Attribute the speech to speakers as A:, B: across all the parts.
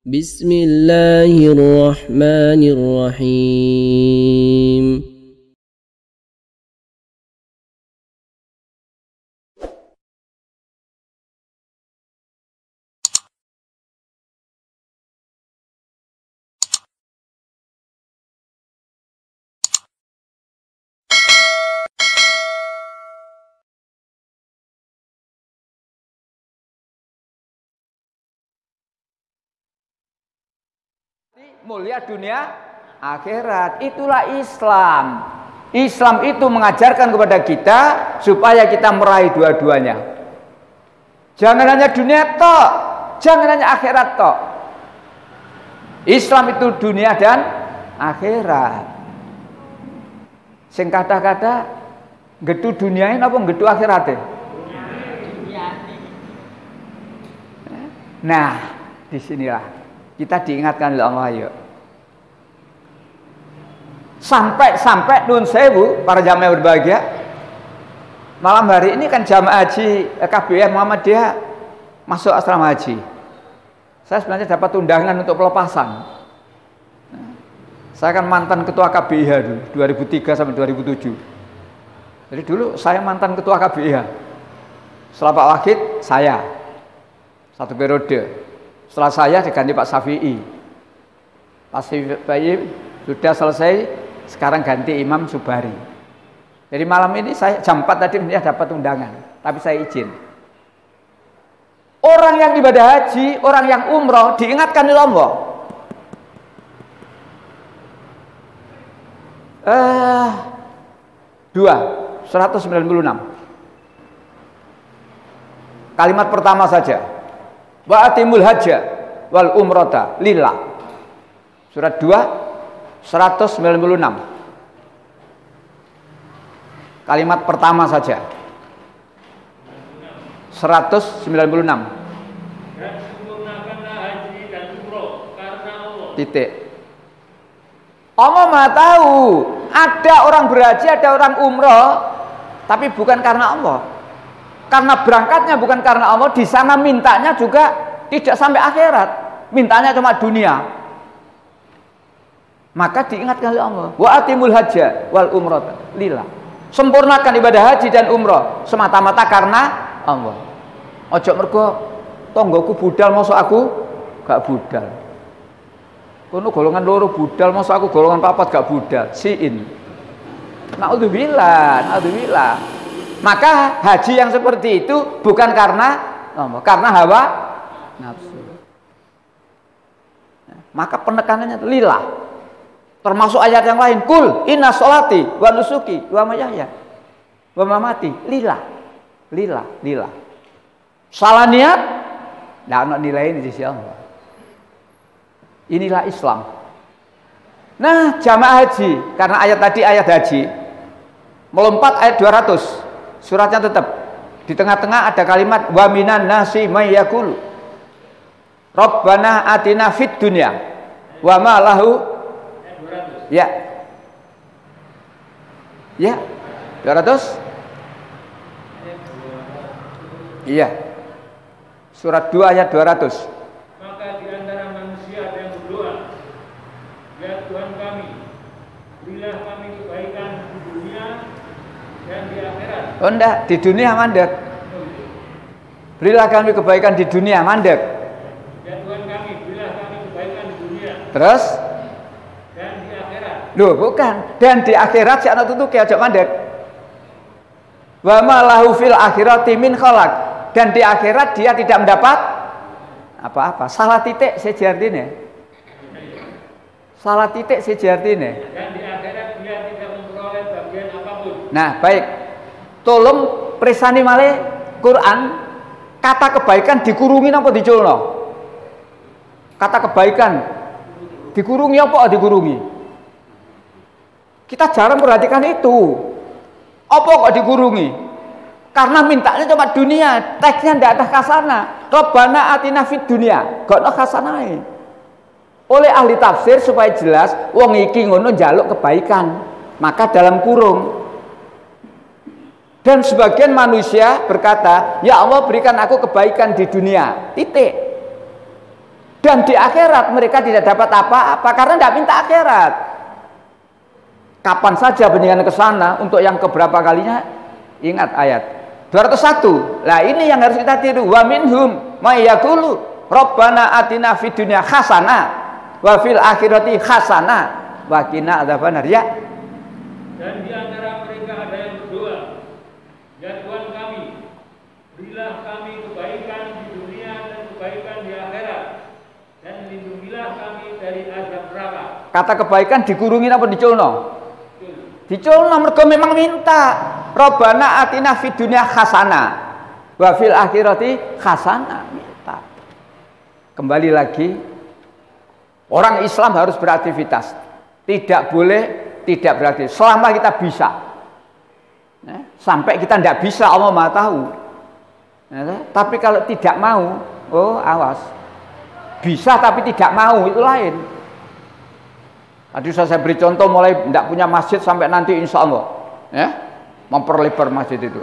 A: Bismillahirrahmanirrahim.
B: Mulia dunia akhirat, itulah Islam. Islam itu mengajarkan kepada kita supaya kita meraih dua-duanya. Jangan hanya dunia tok, jangan hanya akhirat tok. Islam itu dunia dan akhirat. Sing kata-kata gedu duniain apa gedu akhiratnya? Nah, disinilah kita diingatkan oleh Allah, yuk. Sampai nun sewu para jamaah berbahagia. Malam hari ini kan jamaah haji KBM Muhammadiyah masuk asrama haji. Saya sebenarnya dapat undangan untuk pelepasan. Saya kan mantan ketua KBIH dulu, 2003 sampai 2007. Jadi dulu saya mantan ketua KBIH. Setelah Pak Wahid, saya satu periode. Setelah saya diganti Pak Syafi'i. Pak Syafi'i sudah selesai, sekarang ganti Imam Subari. Jadi malam ini saya jam 4 tadi dapat undangan, tapi saya izin. Orang yang ibadah haji, orang yang umroh diingatkan oleh Allah. 196. Kalimat pertama saja. Wa atimul hajja wal umrata lillah. Surat 2 196. Kalimat pertama saja. 196.
C: Dan sempurnakanlah haji dan umroh karena Allah.
B: Titik. Allah Maha tahu, ada orang berhaji, ada orang umroh, tapi bukan karena Allah. Karena berangkatnya bukan karena Allah, di sana mintanya juga tidak sampai akhirat, mintanya cuma dunia. Maka diingatkan oleh Allah, wa atimul hajja wal umrata lillah. Sempurnakan ibadah haji dan umroh semata-mata karena Allah. Ojo mergo tonggoku budal mosok aku gak budal. Kono golongan loro budal mosok aku golongan papat gak budal. Siin. Naudzubillah, naudzubillah. Maka haji yang seperti itu bukan karena Allah, karena hawa nafsu. Maka penekanannya lillah. Termasuk ayat yang lain, kul inna sholati wa nusuki wa mahyaya wa mamati lillah. Lillah, lillah. Salah niat, enggak ada nilai ini di sisi Allah. Inilah Islam. Nah, jamaah haji, karena ayat tadi ayat haji melompat ayat 200. Suratnya tetap di tengah-tengah ada kalimat wa minan nasi may yaqulu Rabbana atina fid dunya wa ma lahu ya. Ya. 200? Iya. Surat 2 ayat 200.
C: Maka di antara manusia ada yang berdoa, ya Tuhan kami, berilah kami kebaikan di dunia dan di akhirat.
B: Oh enggak, di dunia mandek. Berilah kami kebaikan di dunia mandek.
C: Ya Tuhan kami, berilah kami kebaikan di dunia.
B: Terus?
C: Dan di akhirat.
B: Loh, bukan. Dan di akhirat si anak tutup ya aja mandek. Wa ma lahu fil akhirati min khalaq. Dan di akhirat dia tidak mendapat apa-apa. Salah titik sejartine. Salah titik sejartine.
C: Dan di akhirat dia tidak memperoleh bagian apapun.
B: Nah, baik. Tolong presani malih Quran, kata kebaikan dikurungin apa diculno? Kata kebaikan dikurungi apa dikurungi? Kita jarang perhatikan itu. Apa kok dikurungi? Karena mintanya cuma dunia, teksnya ndak ada khasana. Rabbana atina fid dunya, gak ada khasanae. Oleh ahli tafsir supaya jelas, wong iki ngono njaluk kebaikan, maka dalam kurung. Dan sebagian manusia berkata, ya Allah berikan aku kebaikan di dunia, titik. Dan di akhirat mereka tidak dapat apa-apa karena tidak minta akhirat. Kapan saja penjenengan ke sana untuk yang keberapa kalinya? Ingat ayat 201. Lah ini yang harus kita tiru. Wa minhum may yaqulu rabbana atina fid dunya hasanah wa fil akhirati hasanah wa qina adzabannar. Ya.
C: Dan di antara mereka ada yang berdoa, ya Tuhan kami, berilah kami kebaikan di dunia dan kebaikan di akhirat, dan lindungilah kami dari azab neraka.
B: Kata kebaikan dikurungin apa diculno? Diculno, mergo memang minta. Rabbana atina fid dunya hasanah wa fil akhirati hasanah, minta. Kembali lagi, orang Islam harus beraktivitas. Tidak boleh tidak berarti selama kita bisa. Sampai kita tidak bisa Allah Maha tahu. Tapi kalau tidak mau, oh awas. Bisa tapi tidak mau itu lain. Tadi saya beri contoh mulai tidak punya masjid sampai nanti insya Allah, memperlebar masjid itu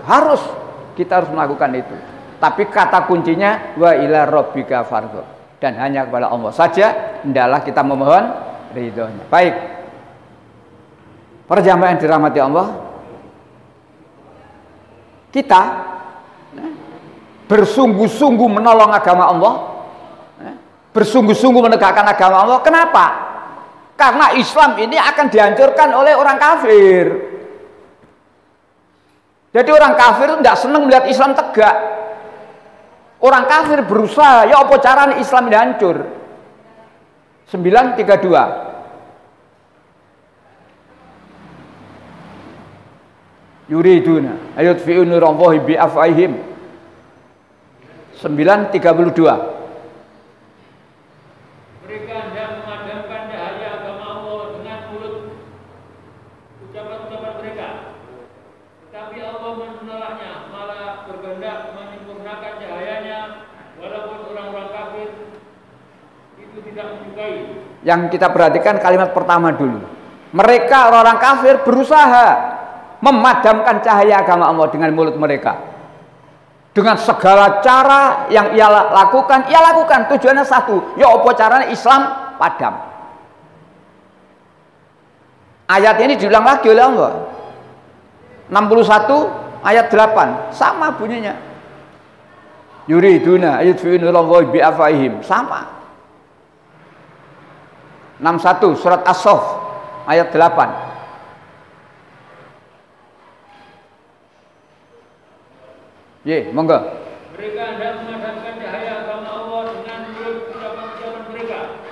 B: kita harus melakukan itu. Tapi kata kuncinya wa ila rabbika farghab, dan hanya kepada Allah saja hendaklah kita memohon ridhonya. Baik, para jamaah yang dirahmati Allah, kita bersungguh-sungguh menolong agama Allah, bersungguh-sungguh menegakkan agama Allah. Kenapa? Karena Islam ini akan dihancurkan oleh orang kafir. Jadi orang kafir itu tidak senang melihat Islam tegak. Orang kafir berusaha, ya apa caranya Islam ini hancur. 932. Yuriduna ayutfi'u nurallahi bi afwahihim. 932.
C: Mereka hendak memadamkan cahaya agama Allah dengan mulut ucapan-ucapan mereka, tetapi Allah menolaknya, malah berkehendak menyempurnakan cahayanya, walaupun orang-orang kafir itu tidak menyukai.
B: Yang kita perhatikan kalimat pertama dulu. Mereka orang-orang kafir berusaha memadamkan cahaya agama Allah dengan mulut mereka. Dengan segala cara yang ia lakukan, tujuannya satu, ya apa caranya Islam padam. Ayat ini diulang lagi oleh Allah. 61 ayat 8 sama bunyinya. Yuriduna ayutfi'u nurallahi bi afwahihim, sama. 61 surat As-Saff ayat 8. Monggo.
C: Mereka hendak memadamkan cahaya agama Allah dengan mulut ucapan-ucapan mereka,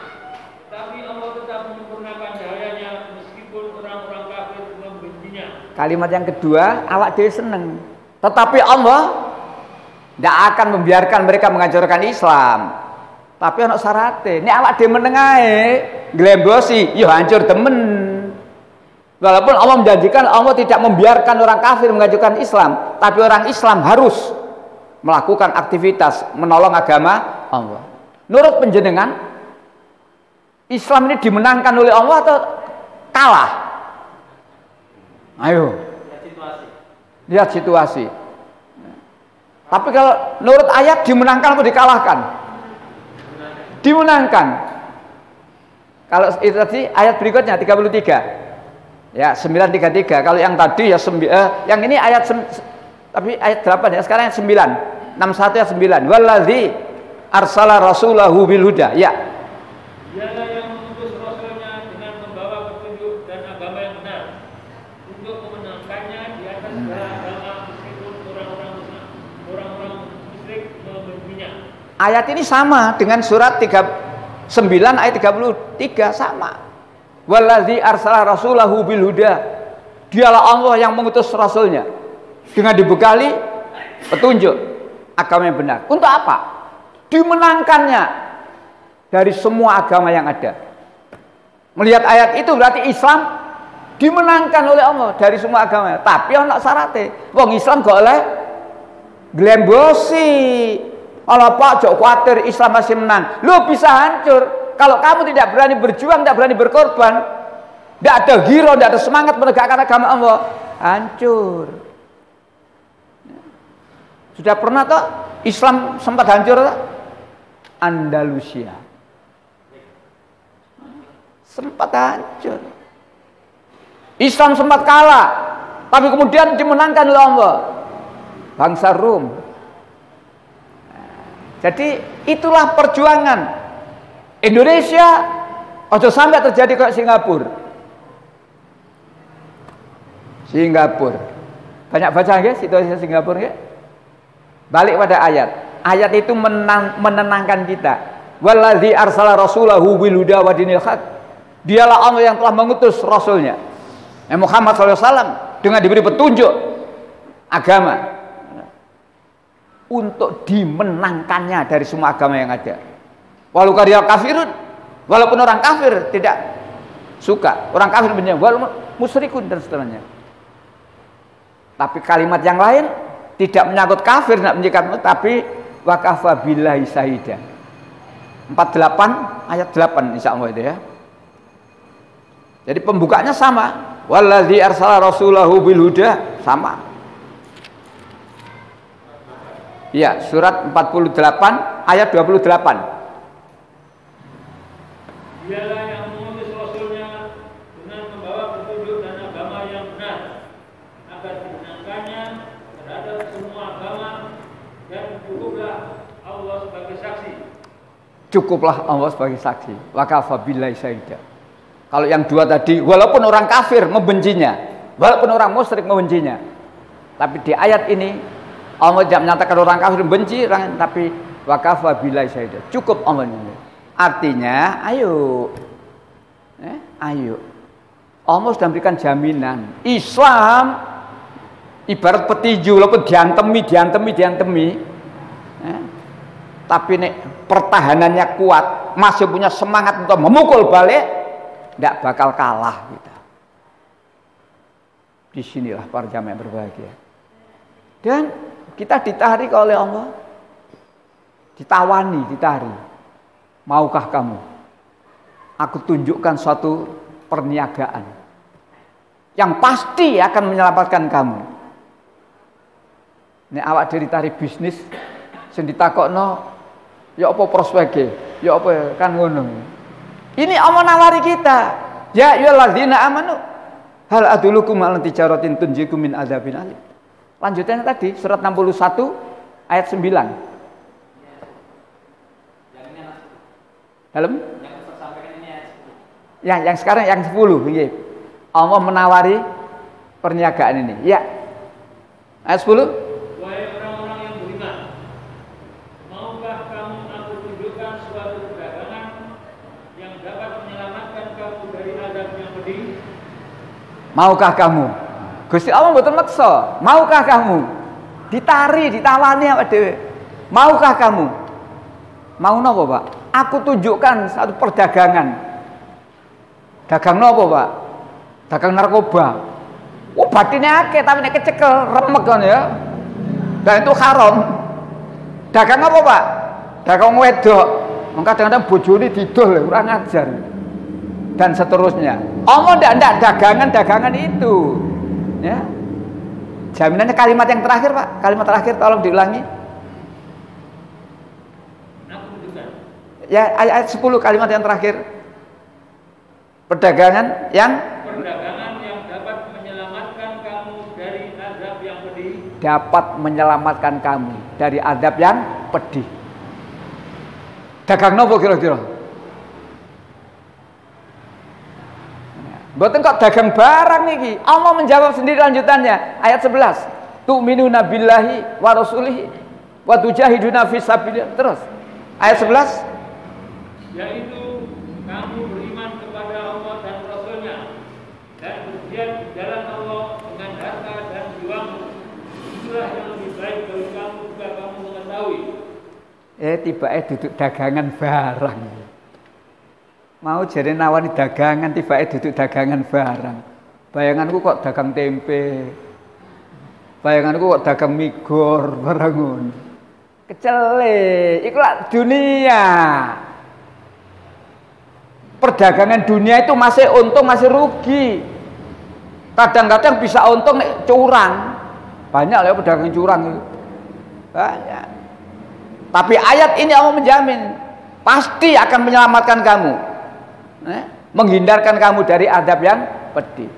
C: tapi Allah tetap menyempurnakan cahayanya meskipun orang-orang kafir membencinya.
B: Kalimat yang kedua, awak dhewe seneng, tetapi Allah tidak akan membiarkan mereka menghancurkan Islam. Tapi ana syaratnya, ini awak dhewe meneng ae, glembosi, yo hancur temen. Walaupun Allah menjanjikan Allah tidak membiarkan orang kafir menghancurkan Islam, tapi orang Islam harus melakukan aktivitas menolong agama Allah. Menurut penjenengan, Islam ini dimenangkan oleh Allah atau kalah? Ayo, lihat situasi. Tapi kalau menurut ayat dimenangkan atau dikalahkan? Dimenangkan. Kalau itu tadi ayat berikutnya 33. Ya 933. Kalau yang tadi ya yang ini ayat tapi ayat 8 ya. Sekarang ayat 9. 61 ayat 9. Wallazi arsala rasulahu bil huda. Ya.
C: Dialah yang mengutus rasulnya dengan membawa petunjuk dan agama yang benar untuk memenangkannya di atas segala agama meskipun orang-orang musyrik membencinya.
B: Ayat ini sama dengan surat 9 ayat 33 sama. Wallazi arsala rasulahu bil huda. Dialah Allah yang mengutus rasulnya dengan dibekali petunjuk agama yang benar. Untuk apa? Dimenangkannya dari semua agama yang ada. Melihat ayat itu berarti Islam dimenangkan oleh Allah dari semua agama. Tapi ana syaratnya. Wong Islam gak oleh glembosi. Allah Pak jok khawatir Islam masih menang. Lu bisa hancur. Kalau kamu tidak berani berjuang, tidak berani berkorban, tidak ada giro, tidak ada semangat menegakkan agama Allah, hancur. Sudah pernah toh Islam sempat hancur toh? Andalusia. Sempat hancur. Islam sempat kalah, tapi kemudian dimenangkan oleh Allah. Bangsa Rum. Jadi itulah perjuangan Indonesia. Ojo sampai terjadi kayak Singapura. Banyak baca nggih situasi Singapura nggih? Balik pada ayat. Ayat itu menenangkan kita. Wallazi arsala rasulahu bil huda wa dinil haq. Dialah Allah yang telah mengutus rasulnya Muhammad SAW dengan diberi petunjuk agama untuk dimenangkannya dari semua agama yang ada. Walau karya kafirun, walaupun orang kafir tidak suka, orang kafir benci, walaupun musyrikun dan seterusnya. Tapi kalimat yang lain tidak menyangkut kafir, tidak menyangkut, tapi wakafa billahi syahida. 48 ayat 8 insyaallah itu ya. Jadi pembukanya sama. Wallazi arsala rasulahu bil huda, sama. Ya, surat 48 ayat 28.
C: Dialah yang mengutus rasulnya dengan membawa petunjuk dan agama yang benar, agar dibenarkannya terhadap semua agama, dan cukuplah Allah sebagai saksi.
B: Cukuplah Allah sebagai saksi. Wa kafa billahi syahida. Kalau yang dua tadi, walaupun orang kafir membencinya, walaupun orang musyrik membencinya, tapi di ayat ini Allah tidak menyatakan orang kafir membenci, tapi wa kafa billahi syahida. Cukup Allah ini. Artinya, ayo, ayo. Allah sudah memberikan jaminan. Islam ibarat petinju, walaupun diantemi. Tapi nek pertahanannya kuat, masih punya semangat untuk memukul balik, tidak bakal kalah kita. Disinilah para jamaah berbahagia. Dan kita ditarik oleh Allah, ditari. Maukah kamu? Aku tunjukkan suatu perniagaan yang pasti akan menyelamatkan kamu. Ini awak dari tarik bisnis, sing ditakokno, ya apa prospeke, ya apa kan ngono. Ini Allah nawari kita. Ya ayyuhalladzina amanu hal adulukum ala tijaratin tunjikum min adzabin alim. Lanjutannya tadi surat 61 ayat 9. Dalam? Yang sekarang yang 10. Allah menawari perniagaan ini. Ya. Ayat 10.
C: Wahai orang-orang yang beriman, maukah kamu aku tunjukkan suatu perdagangan yang dapat menyelamatkan kamu dari azab yang pedih?
B: Maukah kamu? Gusti Allah mboten maksa. Maukah kamu? Ditawani apa dhewe? Maukah kamu? Mau napa, Pak? Aku tunjukkan satu perdagangan. Dagang napa, Pak? Dagang narkoba. Oh, batinnya akeh tapi nek kecekel remek kan ya. Dan itu haram. Dagang apa, Pak? Dagang wedok. Kadang-kadang bojone didol, kurang ajar. Dan seterusnya. Allah ndak dagangan itu. Ya. Jaminannya kalimat yang terakhir, Pak. Kalimat terakhir tolong diulangi. Ya, ayat 10 kalimat yang terakhir. Perdagangan yang
C: dapat menyelamatkan kamu dari azab yang pedih.
B: Dapat menyelamatkan kamu dari azab yang pedih. Dagang nopo kira-kira? Mboten kok dagang barang niki. Allah menjawab sendiri lanjutannya. Ayat 11. Tu'minuna billahi wa rasulihi wa tujahiduna fi sabilillah. Terus. Ayat 11.
C: Yaitu kamu beriman kepada Allah dan Rasulnya dan berjihad di jalan Allah dengan harta dan jiwamu. Itulah yang lebih baik bagi kamu jika kamu mengetahui.
B: Tibake duduk dagangan barang. Mau jadi nawani dagangan, tibake duduk dagangan barang. Bayanganku kok dagang tempe. Bayanganku kok dagang migor barang ngono. Kecele, iku lak dunia. Perdagangan dunia itu masih untung, masih rugi. Kadang-kadang bisa untung curang. Banyak lah pedagang curang itu. Banyak. Tapi ayat ini Allah menjamin pasti akan menyelamatkan kamu. menghindarkan kamu dari azab yang pedih.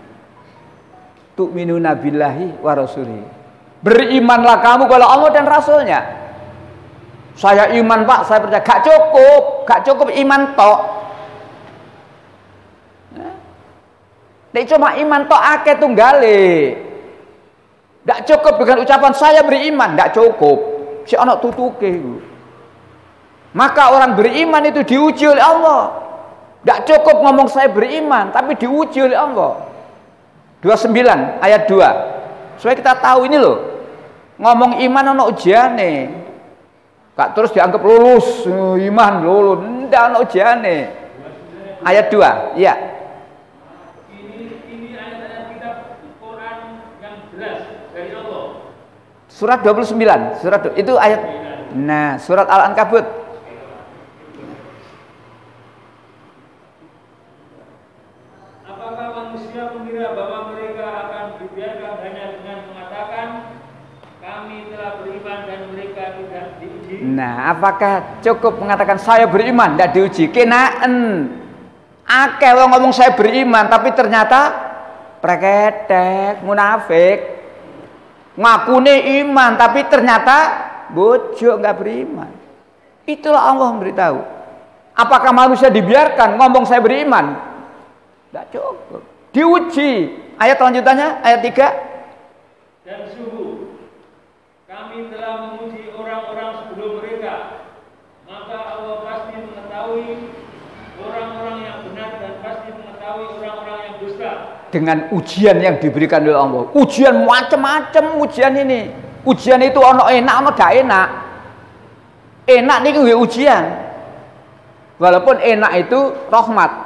B: Tu'minuna billahi wa rasulihi. Berimanlah kamu kepada Allah dan Rasulnya. Saya iman Pak, saya percaya. Gak cukup iman tok. Nek cuma iman tok akeh tunggale. Gak cukup dengan ucapan saya beriman, gak cukup. Si anak tutuke itu. Maka orang beriman itu diuji oleh Allah. Gak cukup ngomong saya beriman, tapi diuji oleh Allah. 29 ayat 2. Supaya kita tahu ini loh. Ngomong iman ana ujiane. Gak terus dianggap lulus, iman lulus, ndak ana ujiane. Ayat 2, iya.
C: Ini ayat-ayat kitab Quran yang jelas dari Allah.
B: Surat 29, itu ayat. Nah, surat Al-Ankabut.
C: Apakah manusia mengira bahwa mereka akan dibiarkan hanya dengan mengatakan kami telah beriman dan mereka tidak diuji?
B: Nah, apakah cukup mengatakan saya beriman tidak diuji? Kenaan. Akeh wong ngomong saya beriman tapi ternyata preketek, munafik. Ngakune iman tapi ternyata bojo enggak beriman. Itulah Allah memberitahu. Apakah manusia dibiarkan ngomong saya beriman? Enggak cukup. Diuji. Ayat lanjutannya, ayat 3.
C: Dan sungguh kami telah menguji orang-orang sebelum mereka, maka Allah pasti mengetahui orang-orang yang benar dan pasti mengetahui orang-orang yang dusta.
B: Dengan ujian yang diberikan oleh Allah. Ujian macam-macam ujian ini. Ujian itu ono enak, ono gak enak. Enak niku nggih ujian. Walaupun enak itu rahmat.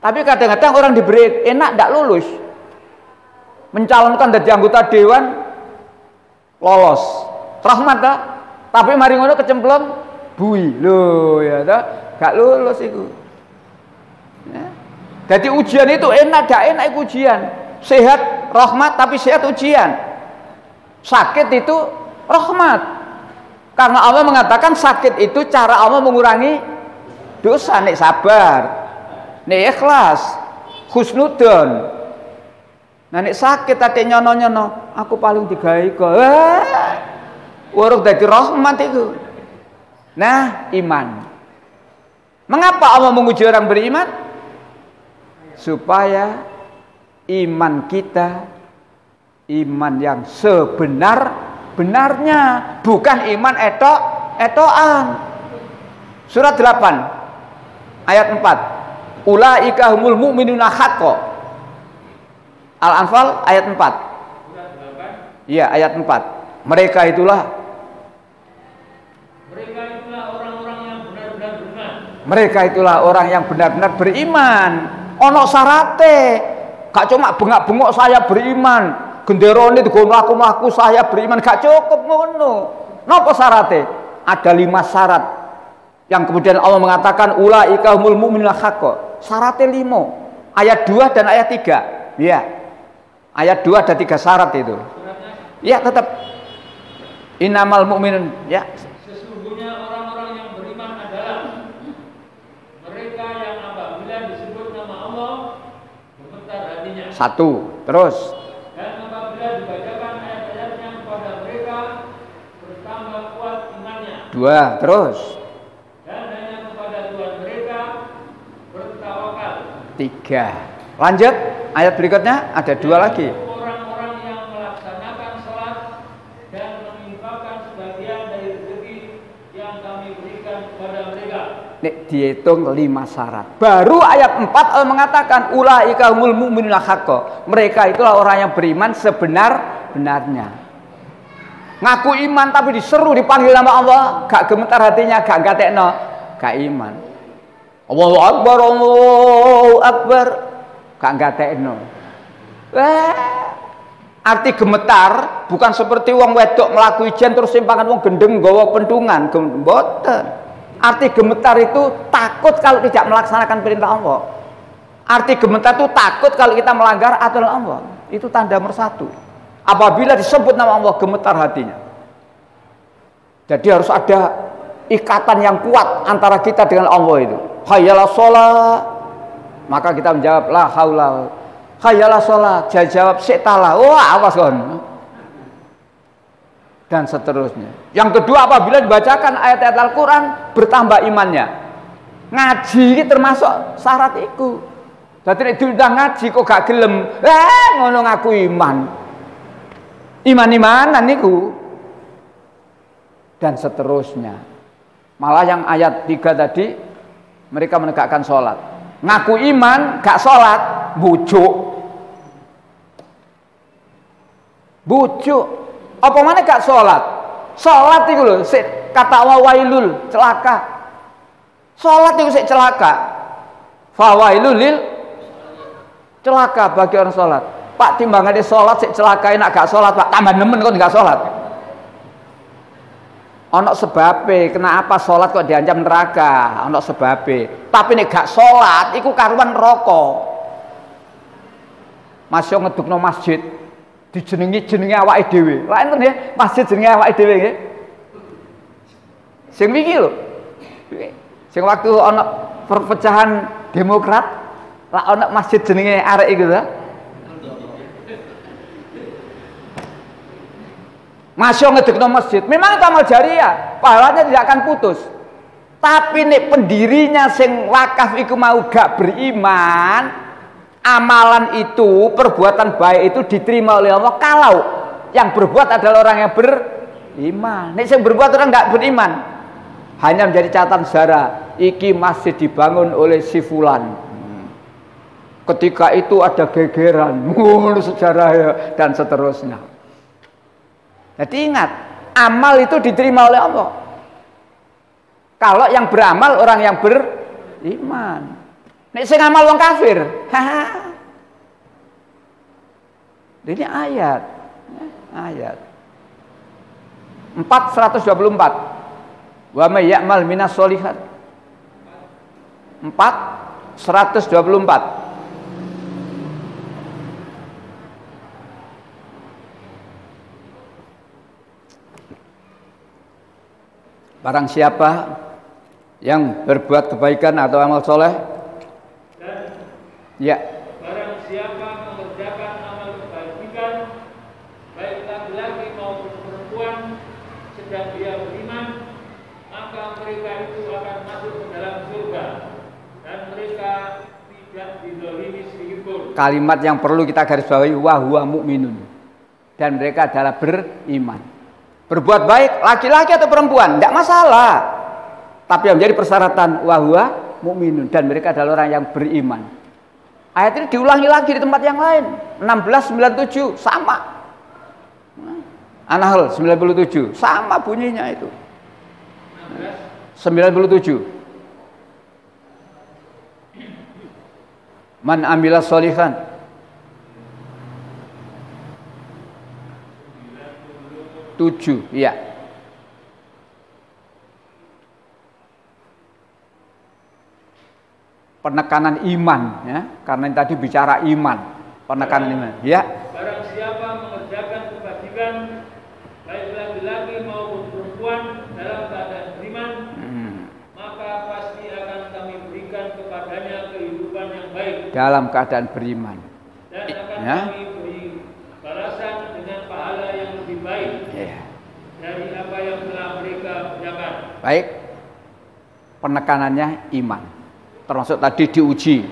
B: Tapi kadang-kadang orang diberi enak ndak lulus. Mencalonkan jadi anggota dewan lolos. Rahmat dah. Tapi mari ngono kecemplung bui. Loh ya dah, gak lulus iku. Ya. Jadi ujian itu enak gak enak itu ujian. Sehat rahmat tapi sehat ujian. Sakit itu rahmat. Karena Allah mengatakan sakit itu cara Allah mengurangi dosa. Nek sabar, nek ikhlas, husnudon. Nah nek sakit ate nyono-nyono, aku paling digawe kok. Urung dadi rahmat itu. Nah, iman. Mengapa Allah menguji orang beriman? Supaya iman kita iman yang sebenar-benarnya, bukan iman etok-etokan. Surat 8 ayat 4. Ulaika humul mu'minuna haqqo. Al-Anfal ayat 4. Iya, ayat 4. Mereka itulah
C: orang-orang yang benar-benar beriman.
B: Mereka itulah orang yang benar-benar beriman. Ono sarate. Gak cuma bengak-bengok saya beriman, genderone digo mlaku-mlaku saya beriman, gak cukup ngono. Napa syarate? Ada 5 syarat yang kemudian Allah mengatakan ulaika humul mu'minuna haqqo. Syaratnya 5. Ayat 2 dan ayat 3. Iya. Ayat 2 ada 3 syarat itu. Iya, tetap. Innamal mu'minun, ya.
C: Sesungguhnya orang-orang yang beriman adalah mereka yang apabila disebut nama Allah gemetar hatinya.
B: 1. Terus.
C: Dan apabila dibacakan ayat-ayatnya kepada mereka bertambah kuat imannya.
B: 2. Terus.
C: Dan hanya kepada Tuhan mereka bertawakal.
B: 3. Lanjut. Ayat berikutnya ada 2 lagi.
C: Orang-orang yang melaksanakan sholat dan menginfakkan sebagian dari rezeki yang kami berikan kepada mereka.
B: Nek dihitung 5 syarat. Baru ayat 4 Allah mengatakan ulaika humul mu'minuna haqqo. Mereka itulah orang yang beriman sebenar-benarnya. Ngaku iman tapi diseru dipanggil nama Allah, gak gemetar hatinya, gak gatekno, gak iman. Allahu Akbar, Allahu Akbar, gak gatekno. Arti gemetar bukan seperti wong wedok mlaku ijen terus simpangan wong gendeng nggawa pentungan, mboten. Arti gemetar itu takut kalau tidak melaksanakan perintah Allah. Arti gemetar itu takut kalau kita melanggar aturan Allah. Itu tanda nomor 1. Apabila disebut nama Allah gemetar hatinya. Jadi harus ada ikatan yang kuat antara kita dengan Allah itu. Hayyalah sholat, Maka kita menjawab la haula hayalah sholat. Dia jawab setalah. Wah, awas kon. Dan seterusnya. Yang kedua, apabila dibacakan ayat-ayat Al-Quran, bertambah imannya. Ngaji ini termasuk syarat itu. Jadi udah ngaji kok gak gelem, ngono ngaku iman. Iman-imanan niku. Dan seterusnya. Malah yang ayat 3 tadi, mereka menegakkan sholat. Ngaku iman, gak sholat, bujuk. Bujuk. Apa mana gak sholat? Sholat itu loh, kata wawailul, celaka. Sholat itu celaka. Fawailul lil celaka bagi orang sholat. Pak timbangannya sholat celaka, enak gak sholat Pak, tambah nemen kok gak sholat. Ono sebabe, kenapa sholat kok diancam neraka? Ono sebabe. Tapi nek gak sholat, iku karuan rokok. Masih ngedukno masjid, jenenge awake dhewe. Lah enten ya, masjid jenenge awake dhewe nggih. Sing iki lho. Sing waktu ono perpecahan Demokrat, lah ono masjid jenenge arek iku ta. Masih ngedekno masjid, memang itu amal jariah, pahalanya tidak akan putus. Tapi nek pendirinya sing wakaf iku mau gak beriman, amalan itu, perbuatan baik itu diterima oleh Allah kalau yang berbuat adalah orang yang beriman. Nek sing berbuat orang gak beriman, hanya menjadi catatan sejarah. Iki masjid dibangun oleh si fulan. Ketika itu ada gegeran, sejarah dan seterusnya. Jadi ingat, amal itu diterima oleh Allah. Kalau yang beramal orang yang beriman. Nek sing amal wong kafir. Ini ayat. Ayat 4:124. Wa may ya'mal minas sholihat. 4:124. Barang siapa yang berbuat kebaikan atau amal soleh,
C: dan
B: ya.
C: Barang siapa mengerjakan amal kebajikan, baik laki-laki maupun perempuan, sedang dia beriman, maka mereka itu akan masuk ke dalam surga dan mereka tidak dizalimi sedikitpun.
B: Kalimat yang perlu kita garis bawahi, wa huwa mu'minun. Dan mereka adalah beriman. Berbuat baik laki-laki atau perempuan tidak masalah, tapi yang menjadi persyaratan wahwa mukminun, dan mereka adalah orang yang beriman. Ayat ini diulangi lagi di tempat yang lain, 16:97 sama. An-Nahl 97 sama bunyinya itu. 97. Man amila sholihan 7, ya. Penekanan iman, ya, karena yang tadi bicara iman, penekanan iman, ya.
C: Barang siapa mengerjakan kebajikan, baik laki-laki maupun perempuan dalam keadaan beriman, maka pasti akan kami berikan kepadanya kehidupan yang baik.
B: Dalam keadaan beriman.
C: Dan akan
B: ya.
C: kami beri balasan dengan pahala yang lebih baik.
B: Ya.
C: Dari apa yang telah mereka kerjakan.
B: Baik, penekanannya iman, termasuk tadi diuji,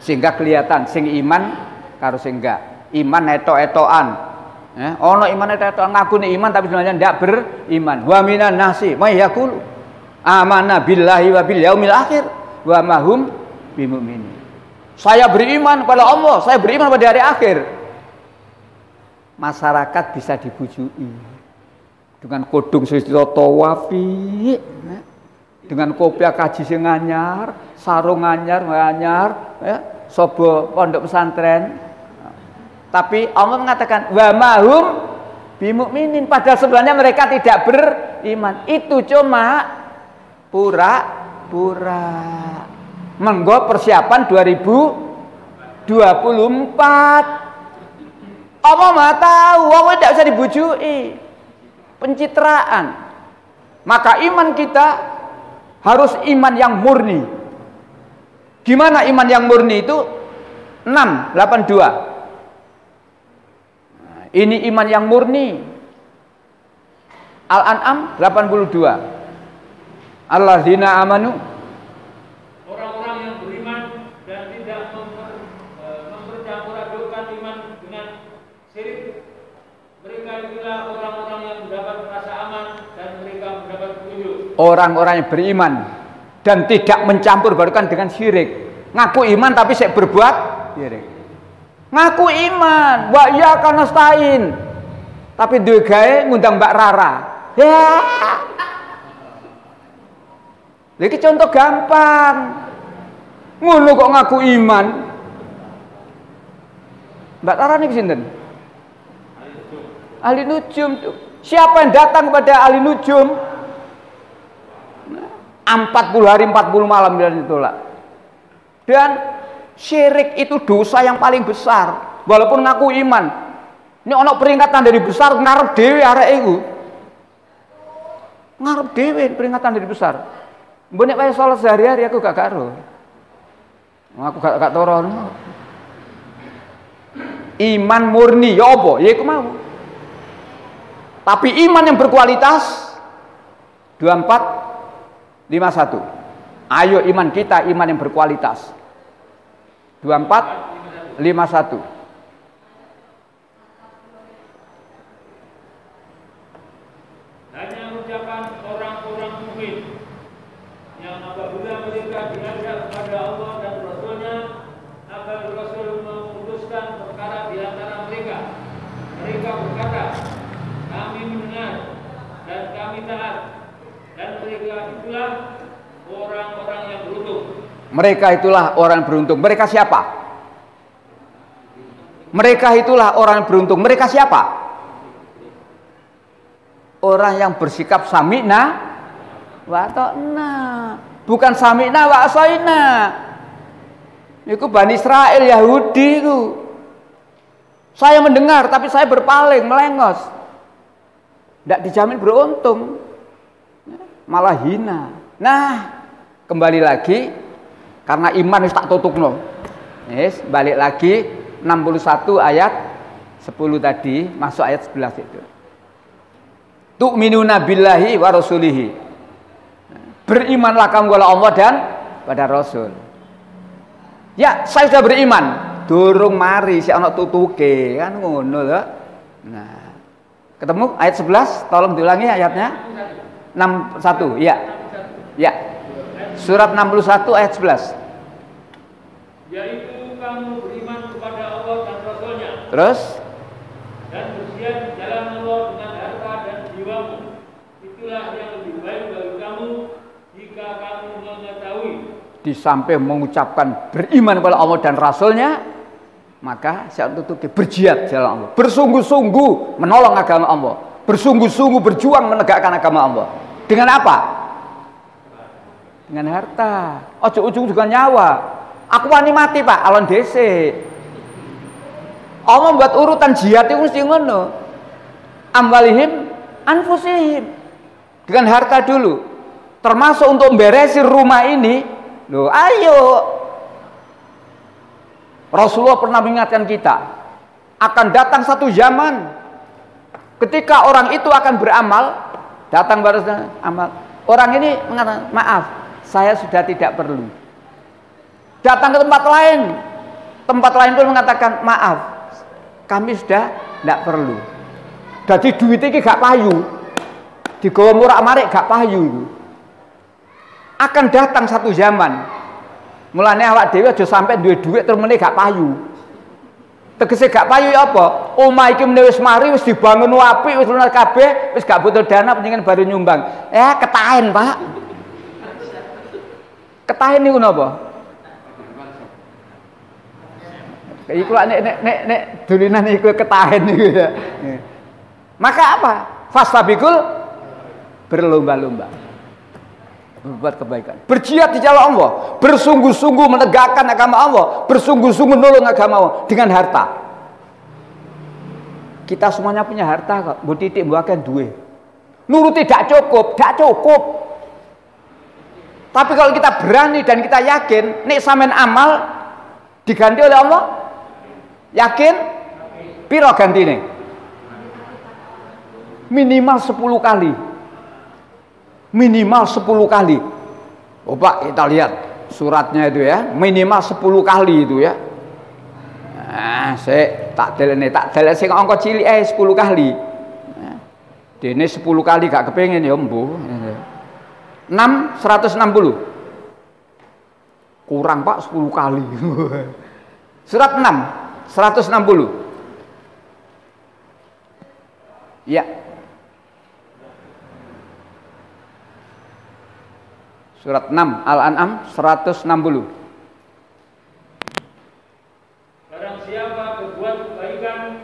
B: sehingga kelihatan sing iman karo sing enggak. Iman etok-etokan, ono iman etok-etokan ngaku nih iman tapi sebenarnya tidak beriman. Wa minan nasi may yaqulu amanna billahi wa bil yaumil akhir wa ma hum bimumin. Saya beriman pada Allah, saya beriman pada hari akhir. Masyarakat bisa dibujui dengan kodung sesito wafi, dengan kopiah kaji sing anyar, sarung anyar, ya, sobo pondok pesantren. Tapi Allah mengatakan wa mahum bimukminin, padahal sebenarnya mereka tidak beriman. Itu cuma pura-pura. Menggo persiapan 2024. Allah Maha tahu, Allah tidak bisa dibujui. Pencitraan. Maka iman kita harus iman yang murni. Gimana iman yang murni itu? 682. Nah, ini iman yang murni. Al-An'am 82. Alladzina amanu,
C: orang-orang yang beriman dan tidak mempercampur-adukkan iman dengan syirik. Mereka itulah orang-orang yang mendapat rasa aman dan mereka mendapat petunjuk.
B: orang-orang yang beriman dan tidak mencampur barukan dengan syirik. Ngaku iman tapi saya berbuat syirik. Ngaku iman, wa iyyaka nasta'in, tapi duwe gawe ngundang Mbak Rara. Ya. Iki contoh gampang. Ngono kok ngaku iman. Mbak Rara niki sinten? Ahli nujum. Siapa yang datang kepada ahli nujum? 40 hari 40 malam dia ditolak. Dan syirik itu dosa yang paling besar. Walaupun ngaku iman. Ini ono peringatan dari besar ngarep dhewe arek iku. Ngarep dhewe peringatan dari besar. Mbok nek wae salat sehari-hari aku gak karo. Aku gak toro. Iman murni ya apa? Ya iku mau. Tapi iman yang berkualitas 2451. Ayo iman kita iman yang berkualitas. 2451.
C: Hanya ucapan orang-orang mukmin yang apabila mereka diajak kepada Allah dan Rasulnya agar Rasul memutuskan perkara di antara mereka. Mereka berkata, kami mendengar dan kami taat, dan mereka itulah orang-orang yang beruntung.
B: Mereka itulah orang yang beruntung. Mereka siapa? Mereka itulah orang yang beruntung. Mereka siapa? Orang yang bersikap sami'na wa ta'na. Bukan sami'na wa asaina. Itu Bani Israel Yahudi itu. Saya mendengar tapi saya berpaling, melengos. Tidak dijamin beruntung, malah hina. Nah, kembali lagi karena iman wis tak tutupno. Yes, balik lagi 61 ayat 10 tadi masuk ayat 11 itu. Tu'minuna billahi wa rasulihi. Berimanlah kamu kepada Allah dan pada Rasul. Ya, saya sudah beriman. Durung mari si ana tutuke kan ngono lho. Nah, ketemu ayat 11, tolong diulangi ayatnya. 61, ya. Ya. Surat 61 ayat 11.
C: Yaitu kamu beriman kepada Allah dan Rasulnya.
B: Terus
C: Dan berjihad di jalan Allah dengan harta dan jiwamu. Itulah yang lebih baik bagi kamu jika kamu mengetahui.
B: di samping mengucapkan beriman kepada Allah dan Rasulnya, maka saya tutup berjihad jalan Allah, bersungguh-sungguh menolong agama Allah, bersungguh-sungguh berjuang menegakkan agama Allah. Dengan apa? Dengan harta. Ojo ujung juga nyawa. Aku wani mati Pak, alon DC. Allah membuat urutan jihad itu mesti ngono. Amwalihim anfusihim. Dengan harta dulu. Termasuk untuk memberesin rumah ini. Loh, ayo. Rasulullah pernah mengingatkan kita, akan datang satu zaman ketika orang itu akan beramal, datang baru amal. Orang ini mengatakan, maaf, saya sudah tidak perlu. Datang ke tempat lain pun mengatakan, maaf, kami sudah tidak perlu. Jadi duit ini gak payu, digawa murak-marik gak payu. Akan datang satu zaman, mulane awak dhewe aja sampai duwe duit terus meneh gak payu. Tegese gak payu ya apa? Omah iki meneh wis mari, wis dibangun apik, wis lunas kabeh, wis gak butuh dana pengen baru nyumbang. Ketahen, Pak. Ketahen niku napa? Iku nek dolinan iku ketahen niku ya. Maka apa? Fastabikul berlomba-lomba. Berbuat kebaikan, berjihad di jalan Allah, bersungguh-sungguh menegakkan agama Allah, bersungguh-sungguh nolong agama Allah dengan harta. Kita semuanya punya harta kok, mbok titik mbok akeh duwe. Nuruti tidak cukup, Tapi kalau kita berani dan kita yakin, nek sampean amal diganti oleh Allah, yakin? Piro gantine? Minimal 10 kali. Minimal 10 kali. Oh Pak, kita lihat suratnya itu ya, minimal 10 kali itu ya. Nah, saya tak delene sing angka cilik 10 kali. Nah, dene 10 kali gak kepengin ya mbuh. 6 160. Kurang Pak 10 kali. Surat 6 160. Ya. Surat 6 Al-An'am 160.
C: Barang siapa berbuat kebaikan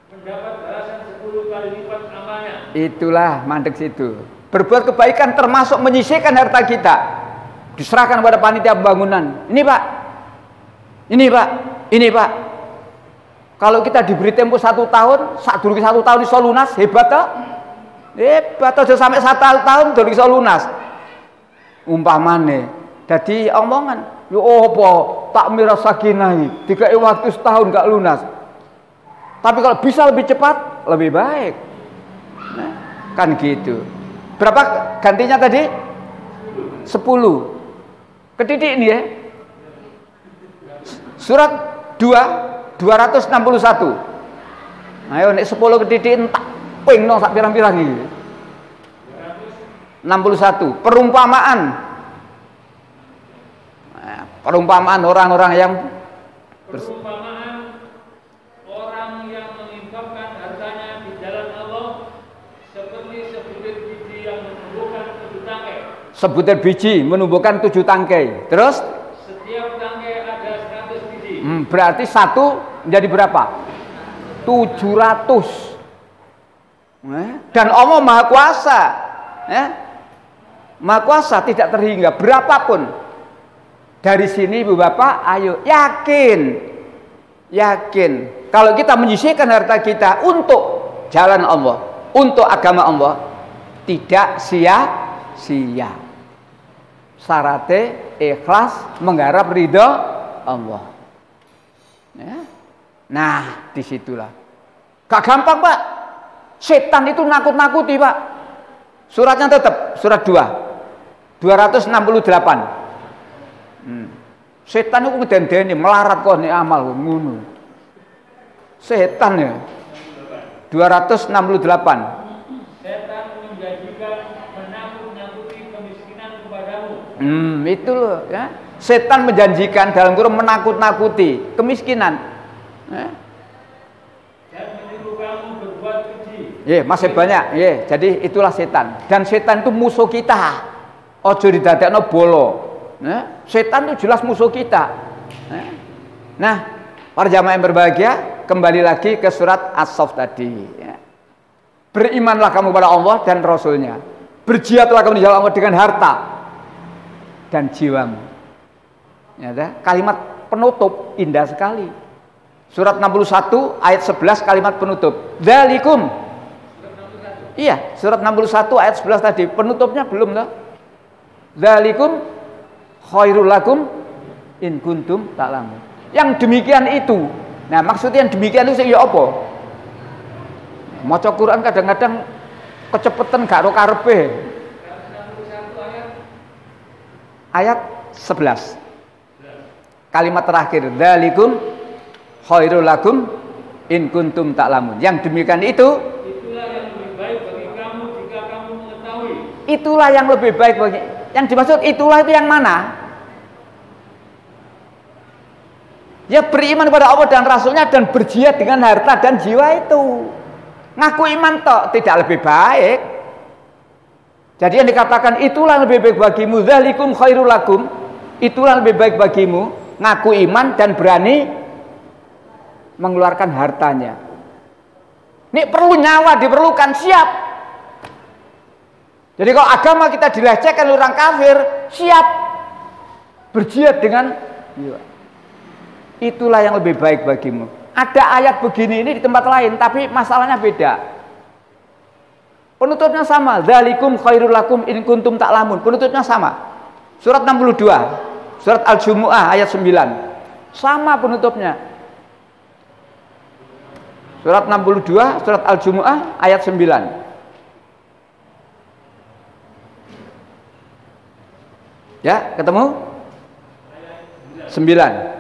C: mendapat balasan 10 kali lipat amalnya.
B: Itulah mandek situ. Berbuat kebaikan termasuk menyisihkan harta kita. Diserahkan kepada panitia pembangunan. Ini Pak. Ini Pak. Ini Pak. Kalau kita diberi tempo 1 tahun, sadurunge 1 tahun iso lunas, hebat toh? Hebat aja sampai 1 tahun durung iso lunas. Umpamane dadi omongan, yo apa takmir sakinah dikai waktu setahun gak lunas. Tapi kalau bisa lebih cepat, lebih baik. Nah, kan gitu. Berapa gantinya tadi? 10. Ketitik ini ya. Surat 261. Ayo nek 10 ketitik entak ping no sak pirang-pirang iki. 61. Perumpamaan. Nah, perumpamaan orang-orang yang
C: perumpamaan orang yang menginfakkan hartanya di jalan Allah seperti sebutir biji yang menumbuhkan 7 tangkai.
B: Sebutir biji menumbuhkan 7 tangkai. Terus
C: setiap tangkai ada 100 biji.
B: Berarti 1 menjadi berapa? 700. Dan Allah Maha Kuasa. Maha Kuasa tidak terhingga berapapun. Dari sini Ibu Bapak, ayo yakin. Yakin. Kalau kita menyisihkan harta kita untuk jalan Allah, untuk agama Allah, tidak sia-sia. Syaratnya ikhlas mengharap ridho Allah. Ya. Nah, disitulah. Gak gampang Pak. Setan itu nakut-nakuti Pak. Suratnya tetap surat 2 268. Setan itu ngedendeni melarat kok nek amal ngono. Setan ya. 268.
C: Setan menjanjikan menakut-nakuti kemiskinan kepadamu.
B: Itu loh ya. Setan menjanjikan dalam kurung menakut-nakuti kemiskinan. Ya.
C: Dan menyuruh kamu berbuat keji.
B: Masih banyak. Jadi itulah setan. Dan setan itu musuh kita. Ojo didadekno bolo. Setan itu jelas musuh kita. Nah, para jamaah yang berbahagia, kembali lagi ke surat As-Saff tadi. Berimanlah kamu pada Allah dan Rasulnya. Berjihadlah kamu di jalan Allah dengan harta dan jiwamu. Kalimat penutup indah sekali. Surat 61 ayat 11 kalimat penutup. Dzalikum. Iya, surat 61 ayat 11 tadi. Penutupnya belum loh. Dzalikum khairul lakum in kuntum ta'lamun. Yang demikian itu. Nah, maksudnya yang demikian itu ya apa? Maca Quran kadang-kadang kecepetan gak ro karepe. Ayat 11. Kalimat terakhir, dzalikum khairul lakum in kuntum ta'lamun. Yang demikian itu
C: itulah yang lebih baik bagi kamu jika kamu mengetahui.
B: Itulah yang lebih baik bagi. Yang dimaksud itulah itu yang mana? Ya beriman kepada Allah dan Rasulnya dan berjihad dengan harta dan jiwa itu. Ngaku iman tok tidak lebih baik. Jadi yang dikatakan itulah yang lebih baik bagimu, dzalikum khairul lakum, itulah yang lebih baik bagimu, ngaku iman dan berani mengeluarkan hartanya. Ini perlu nyawa diperlukan, siap. Jadi kalau agama kita dilecehkan orang kafir, siap berjihad dengan jiwa. Itulah yang lebih baik bagimu. Ada ayat begini ini di tempat lain, tapi masalahnya beda. Penutupnya sama, dzalikum khairul lakum in kuntum ta'lamun. Penutupnya sama. Surat 62, surat Al-Jumu'ah ayat 9. Sama penutupnya. Surat 62, surat Al-Jumu'ah ayat 9. Ya, ketemu? 9.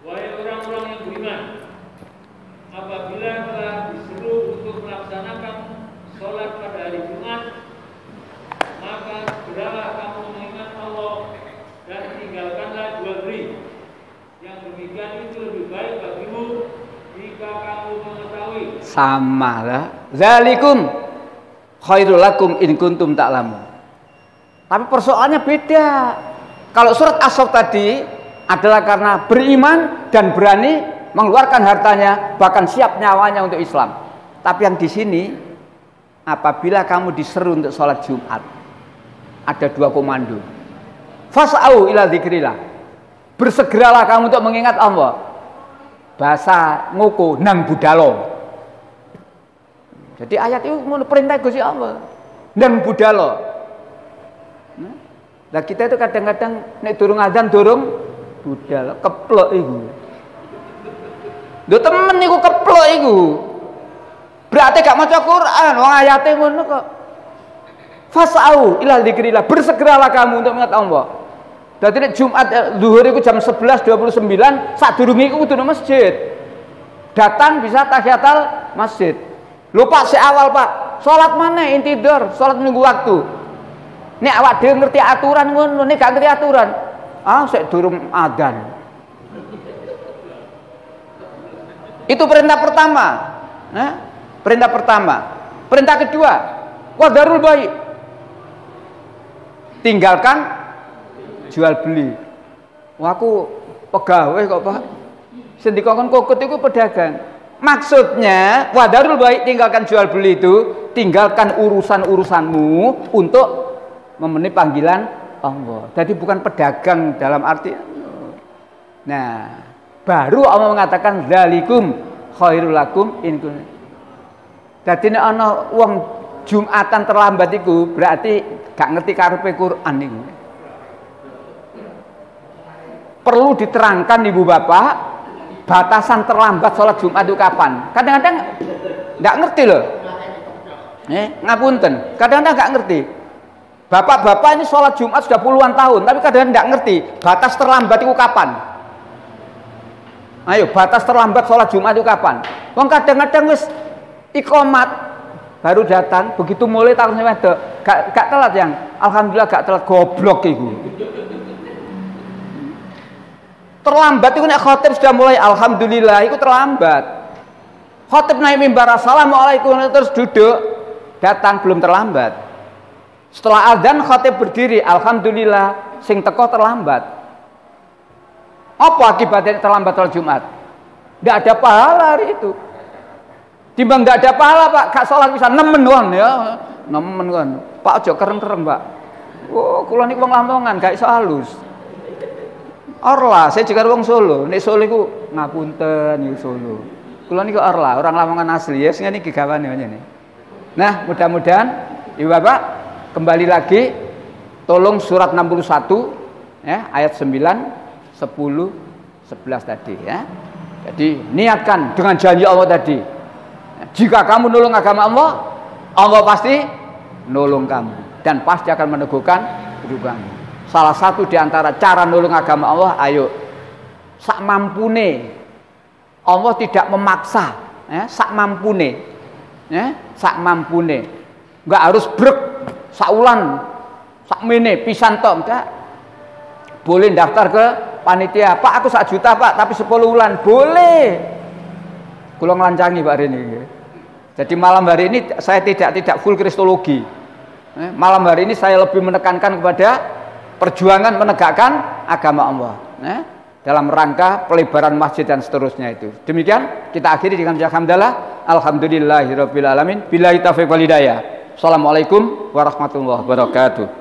C: Wahai orang-orang yang beriman, apabila telah diseru untuk melaksanakan sholat pada hari Jumat, maka segeralah kamu mengingat Allah dan tinggalkanlah jual beli. Yang demikian itu lebih baik bagimu jika kamu mengetahui.
B: Sama lah. Zalikum khairul lakum in kuntum ta'lamun. Tapi persoalannya beda. Kalau surat As-Saff tadi adalah karena beriman dan berani mengeluarkan hartanya, bahkan siap nyawanya untuk Islam. Tapi yang di sini, apabila kamu diseru untuk sholat Jumat, ada 2 komando. Fas'au ila dzikrillah. Bersegeralah kamu untuk mengingat Allah. Bahasa ngoko nang budalo. Jadi ayat itu perintah Gusti Allah. Nang budalo. Nah, kita itu kadang-kadang nek durung azan durung budal keplok iku. Lho temen niku keplok iku. Berarti gak maca Quran, wong ayate ngono kok. Fas'au ila dzikrillah, bersegeralah kamu untuk mengingat Allah. Dadi nek Jumat zuhur iku jam 11.29, sadurunge iku kudu nang masjid. Datang bisa tahiyatul masjid. Lho Pak, sik awal Pak. Salat mana intidor, salat nunggu waktu. Nek awak dhewe ngerti aturan ngono, nek gak ngerti aturan, sik durung adzan. Itu perintah pertama. Perintah pertama. Perintah kedua, wadarul bayi. Tinggalkan jual beli. Wah, aku pegawai kok Pak. Sing dikongkon kokut itu pedagang. Maksudnya wadarul bayi, tinggalkan jual beli itu, tinggalkan urusan-urusanmu untuk memenuhi panggilan Allah. Jadi bukan pedagang dalam arti. Nah, baru Allah mengatakan zalikum khairul lakum in kuntum. Dadi nek ana wong Jumatan terlambat iku berarti gak ngerti karepe Quran niku. Perlu diterangkan Ibu Bapak, batasan terlambat sholat Jumat itu kapan? Kadang-kadang nggak ngerti loh. Ngapunten, kadang-kadang nggak ngerti. Bapak-bapak ini sholat Jumat sudah puluhan tahun, tapi kadang-kadang nggak ngerti batas terlambat itu kapan. Ayo, batas terlambat sholat Jumat itu kapan? Wong kadang-kadang wis iqomat baru datang, begitu mulai takutnya wedok, gak telat yang, alhamdulillah gak telat, goblok itu. Terlambat itu nek khotib sudah mulai alhamdulillah itu terlambat. Khotib naik mimbar assalamualaikum terus duduk, datang belum terlambat. Setelah adzan khotib berdiri alhamdulillah, sing teko terlambat. Apa akibatnya terlambat sholat Jumat? Tidak ada pahala hari itu. Timbang tidak ada pahala Pak, gak sholat bisa nemen kan ya, nemen kan. Pak ojo kereng-kereng Pak. Oh, kula niku wong Lamongan gak iso halus. Orla, saya juga wong Solo. Nek Solo iku ngapunten iku Solo. Kula niku Orla, orang Lamongan asli ya, sing niki gawane ngene. Nah, mudah-mudahan Ibu Bapak kembali lagi tolong surat 61 ya, ayat 9, 10, 11 tadi ya. Jadi niatkan dengan janji Allah tadi. Jika kamu nolong agama Allah, Allah pasti nolong kamu dan pasti akan meneguhkan hidup kamu. Salah satu di antara cara nolong agama Allah, ayo sak mampune. Allah tidak memaksa, ya, sak mampune. Ya, sak mampune. Enggak harus brek sak ulan, sak mene pisan tok, enggak. Boleh daftar ke panitia, Pak aku 1 juta Pak, tapi 10 ulan, boleh. Kula nglancangi Pak Rene. Jadi malam hari ini saya tidak full kristologi. Malam hari ini saya lebih menekankan kepada perjuangan menegakkan agama Allah. Dalam rangka pelebaran masjid dan seterusnya itu. Demikian kita akhiri dengan hamdalah. Alhamdulillahirabbil alamin. Billahi taufiq wal hidayah. Assalamualaikum warahmatullahi wabarakatuh.